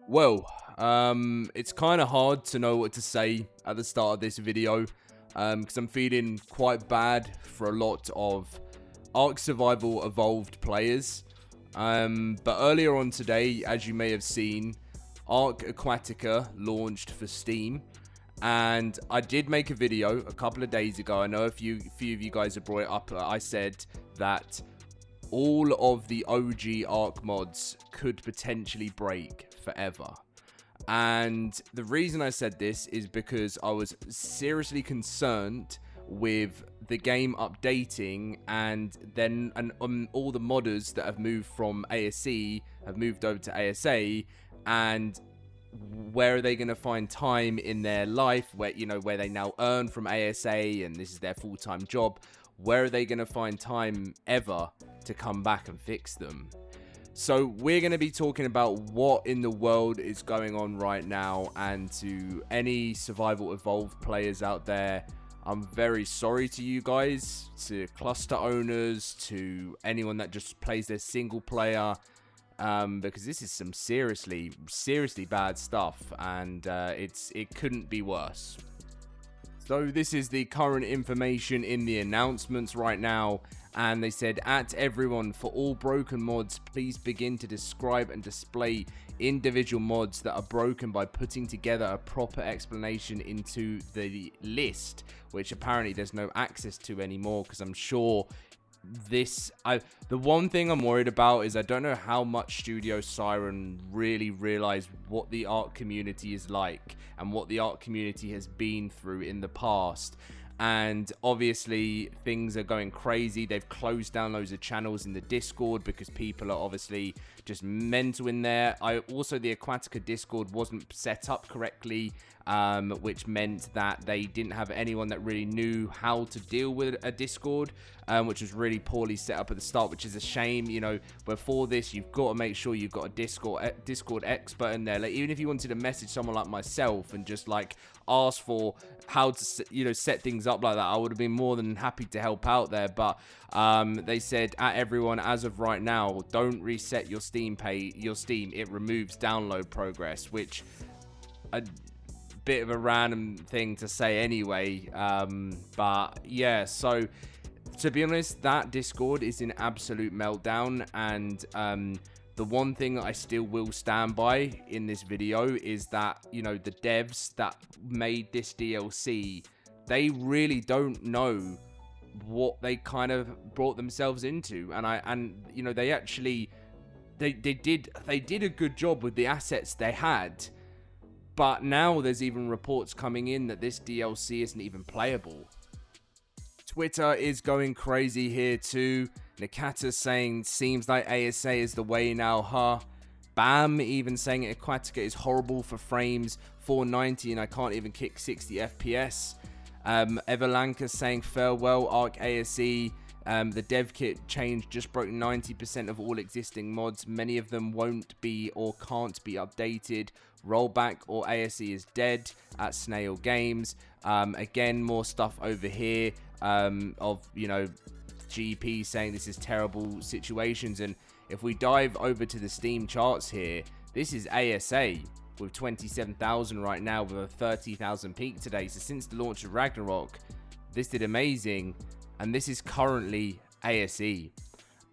Well, it's kind of hard to know what to say at the start of this video, because I'm feeling quite bad for a lot of ARK Survival Evolved players. But earlier on today, as you may have seen, ARK Aquatica launched for Steam, and I did make a video a couple of days ago. I know a few of you guys have brought it up. I said that all of the OG ARK mods could potentially break forever. And the reason I said this is because I was seriously concerned with the game updating, and then all the modders that have moved from ASE have moved over to ASA, and where are they going to find time in their life where they now earn from ASA and this is their full-time job? Where are they going to find time ever to come back and fix them? So we're going to be talking about what in the world is going on right now, and to any Survival Evolved players out there, I'm very sorry to you guys, to cluster owners, to anyone that just plays their single player, because this is some seriously bad stuff, and it couldn't be worse. So this is the current information in the announcements right now, and they said, at everyone, for all broken mods, please begin to describe and display individual mods that are broken by putting together a proper explanation into the list, which apparently there's no access to anymore, because I'm sure the one thing I'm worried about is I don't know how much Studio Siren really realized what the ARK community is like and what the ARK community has been through in the past. And obviously things are going crazy. They've closed down loads of channels in the Discord because people are obviously just mental in there. Also, the Aquatica Discord wasn't set up correctly, which meant that they didn't have anyone that really knew how to deal with a Discord, which was really poorly set up at the start, which is a shame. Before this, you've got to make sure you've got a Discord expert in there. Like, even if you wanted to message someone like myself and just like ask for how to set things up like that, I would have been more than happy to help out there. But they said, at everyone, as of right now, don't reset your Steam it removes download progress, which a bit of a random thing to say anyway. But yeah, so to be honest, that Discord is in absolute meltdown, and the one thing that I still will stand by in this video is that, the devs that made this DLC, they really don't know what they kind of brought themselves into. And they actually, they did a good job with the assets they had. But now there's even reports coming in that this DLC isn't even playable. Twitter is going crazy here too. Nakata's saying, seems like ASA is the way now, huh? Bam even saying Aquatica is horrible for frames, 490 and I can't even kick 60 FPS. Everlanka saying, farewell ARK ASE. The dev kit change just broke 90% of all existing mods. Many of them won't be or can't be updated. Rollback or ASE is dead at Snail Games. Again, more stuff over here of, GP saying this is terrible situations. And if we dive over to the Steam charts here, this is ASA with 27,000 right now with a 30,000 peak today. So since the launch of Ragnarok, this did amazing. And this is currently ASE.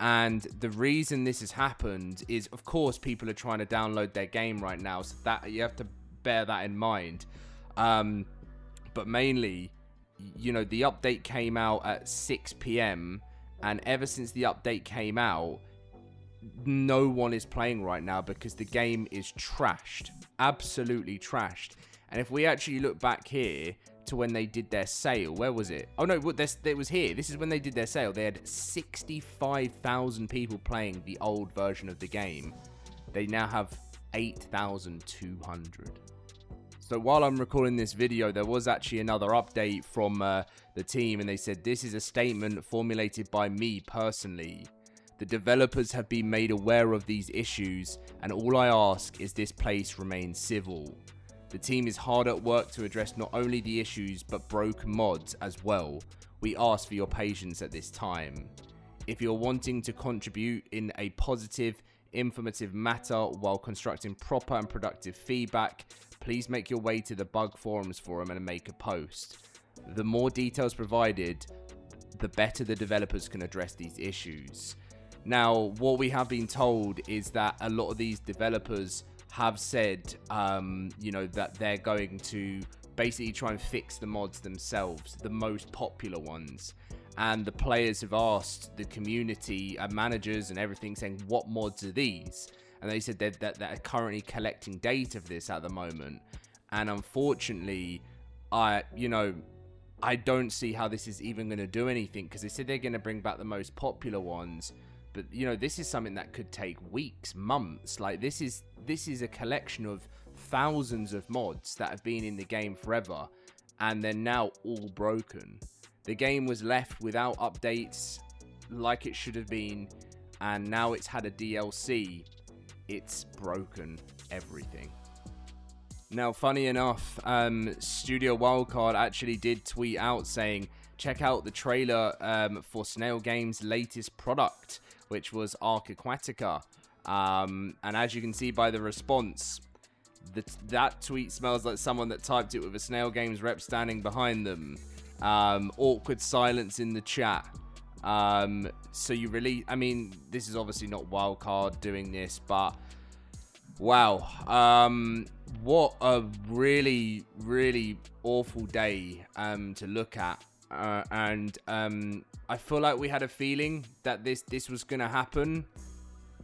And the reason this has happened is, of course, people are trying to download their game right now. So that you have to bear that in mind. But mainly, the update came out at 6 PM. And ever since the update came out, no one is playing right now because the game is trashed. Absolutely trashed. And if we actually look back here to when they did their sale, where was it? Oh no, it was here. This is when they did their sale. They had 65,000 people playing the old version of the game. They now have 8,200. So while I'm recording this video, there was actually another update from the team, and they said, this is a statement formulated by me personally. The developers have been made aware of these issues, and all I ask is this place remains civil. The team is hard at work to address not only the issues, but broken mods as well. We ask for your patience at this time. If you're wanting to contribute in a positive, informative matter while constructing proper and productive feedback. Please make your way to the bug forums forum and make a post. The more details provided, the better the developers can address these issues. Now, what we have been told is that a lot of these developers have said, that they're going to basically try and fix the mods themselves, the most popular ones. And the players have asked the community managers and everything, saying, what mods are these? And they said that they're currently collecting data for this at the moment. And unfortunately, I don't see how this is even going to do anything, because they said they're going to bring back the most popular ones. But, this is something that could take weeks, months. Like, this is a collection of thousands of mods that have been in the game forever, and they're now all broken. The game was left without updates like it should have been, and now it's had a DLC. It's broken everything. Now, funny enough, Studio Wildcard actually did tweet out saying, check out the trailer for Snail Games' latest product, which was ARK Aquatica. And as you can see by the response, that tweet smells like someone that typed it with a Snail Games rep standing behind them. Awkward silence in the chat. So you really, this is obviously not Wildcard doing this, but wow. What a really, really awful day to look at. And I feel like we had a feeling that this was going to happen.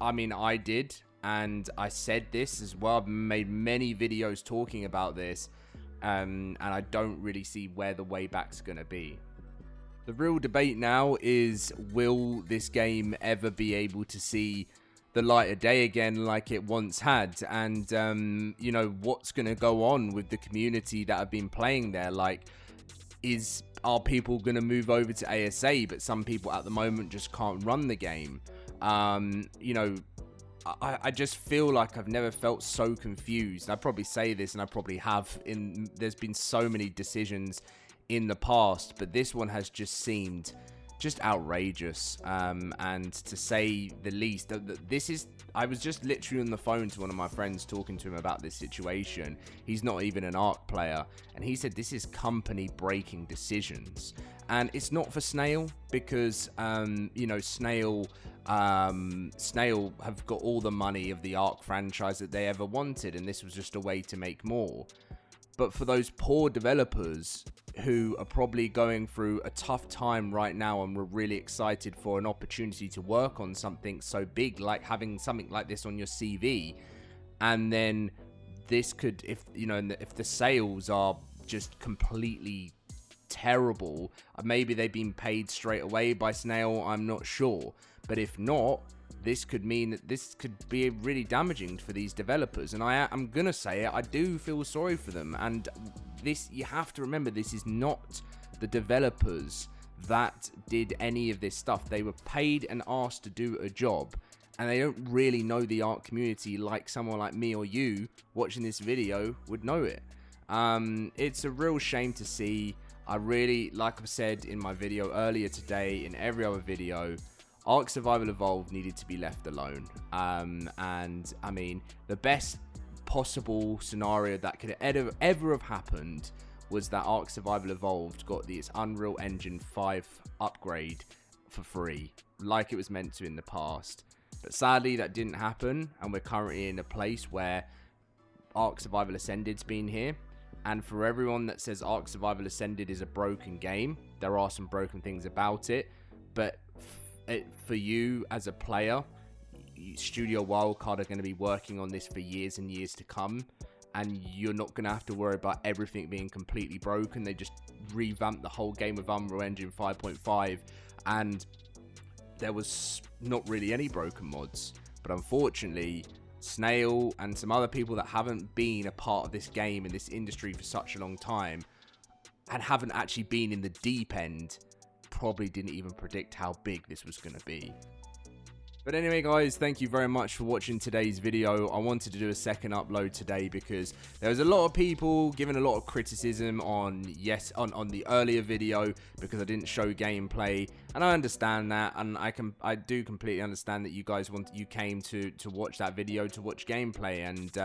I did, and I said this as well. I've made many videos talking about this, and I don't really see where the way back's going to be. The real debate now is, will this game ever be able to see the light of day again like it once had? And, what's going to go on with the community that have been playing there? Like, are people going to move over to ASA, but some people at the moment just can't run the game? I just feel like I've never felt so confused. I probably say this, and I probably have. There's been so many decisions in the past, but this one has just seemed just outrageous, and to say the least. I was just literally on the phone to one of my friends talking to him about this situation. He's not even an ARK player, and he said this is company breaking decisions. And it's not for Snail, because Snail have got all the money of the ARK franchise that they ever wanted, and this was just a way to make more. But for those poor developers who are probably going through a tough time right now and were really excited for an opportunity to work on something so big, like having something like this on your CV, and then this could, if the sales are just completely terrible, maybe they've been paid straight away by Snail, I'm not sure. But if not, this could mean that this could be really damaging for these developers. And I'm gonna say it, I do feel sorry for them. And this, you have to remember, this is not the developers that did any of this stuff. They were paid and asked to do a job, and they don't really know the ARK community like someone like me or you watching this video would know it. It's a real shame to see. I really, like I said in my video earlier today, in every other video, ARK Survival Evolved needed to be left alone. The best possible scenario that could ever have happened was that ARK Survival Evolved got its Unreal Engine 5 upgrade for free, like it was meant to in the past. But sadly, that didn't happen, and we're currently in a place where ARK Survival Ascended's been here. And for everyone that says ARK Survival Ascended is a broken game, there are some broken things about it. But for you as a player, Studio Wildcard are going to be working on this for years and years to come. And you're not going to have to worry about everything being completely broken. They just revamped the whole game with Unreal Engine 5.5. And there was not really any broken mods. But unfortunately, Snail and some other people that haven't been a part of this game and this industry for such a long time and haven't actually been in the deep end probably didn't even predict how big this was going to be. But anyway, guys, thank you very much for watching today's video. I wanted to do a second upload today because there was a lot of people giving a lot of criticism on the earlier video because I didn't show gameplay, and I understand that, and I do completely understand that you guys came to watch that video to watch gameplay, and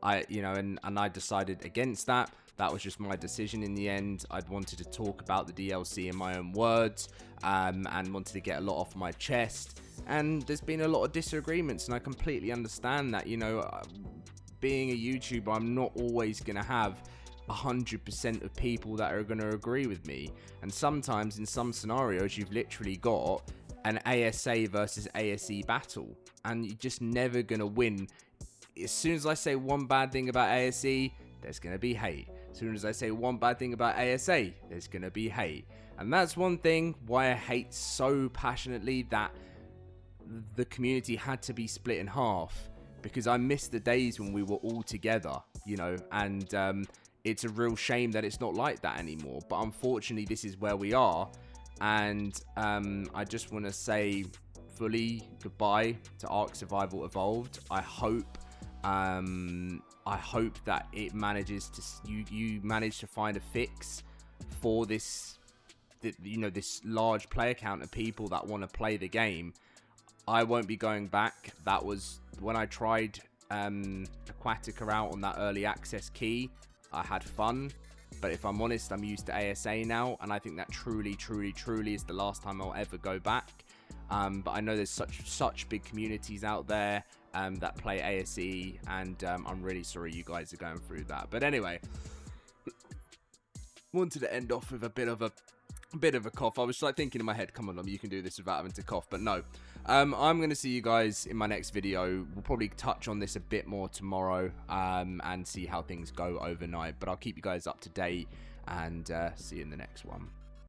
I decided against that. That was just my decision in the end. I wanted to talk about the DLC in my own words, and wanted to get a lot off my chest. And there's been a lot of disagreements, and I completely understand that. You know, being a YouTuber, I'm not always going to have 100% of people that are going to agree with me. And sometimes in some scenarios, you've literally got an ASA versus ASE battle, and you're just never going to win. As soon as I say one bad thing about ASE, there's going to be hate. As soon as I say one bad thing about ASA, there's going to be hate. And that's one thing why I hate so passionately that the community had to be split in half, because I miss the days when we were all together, you know, and it's a real shame that it's not like that anymore. But unfortunately, this is where we are, and I just want to say fully goodbye to ARK Survival Evolved. I hope that it manages to you manage to find a fix for this, you know, this large player count of people that want to play the game. I won't be going back. That was when I tried Aquatica out on that early access key. I had fun, but if I'm honest, I'm used to ASA now, and I think that truly is the last time I'll ever go back. But I know there's such big communities out there that play ASE, and I'm really sorry you guys are going through that. But anyway, wanted to end off with a bit of a cough. I was like thinking in my head, come on, you can do this without having to cough, but no. I'm going to see you guys in my next video. We'll probably touch on this a bit more tomorrow, and see how things go overnight, but I'll keep you guys up to date, and see you in the next one.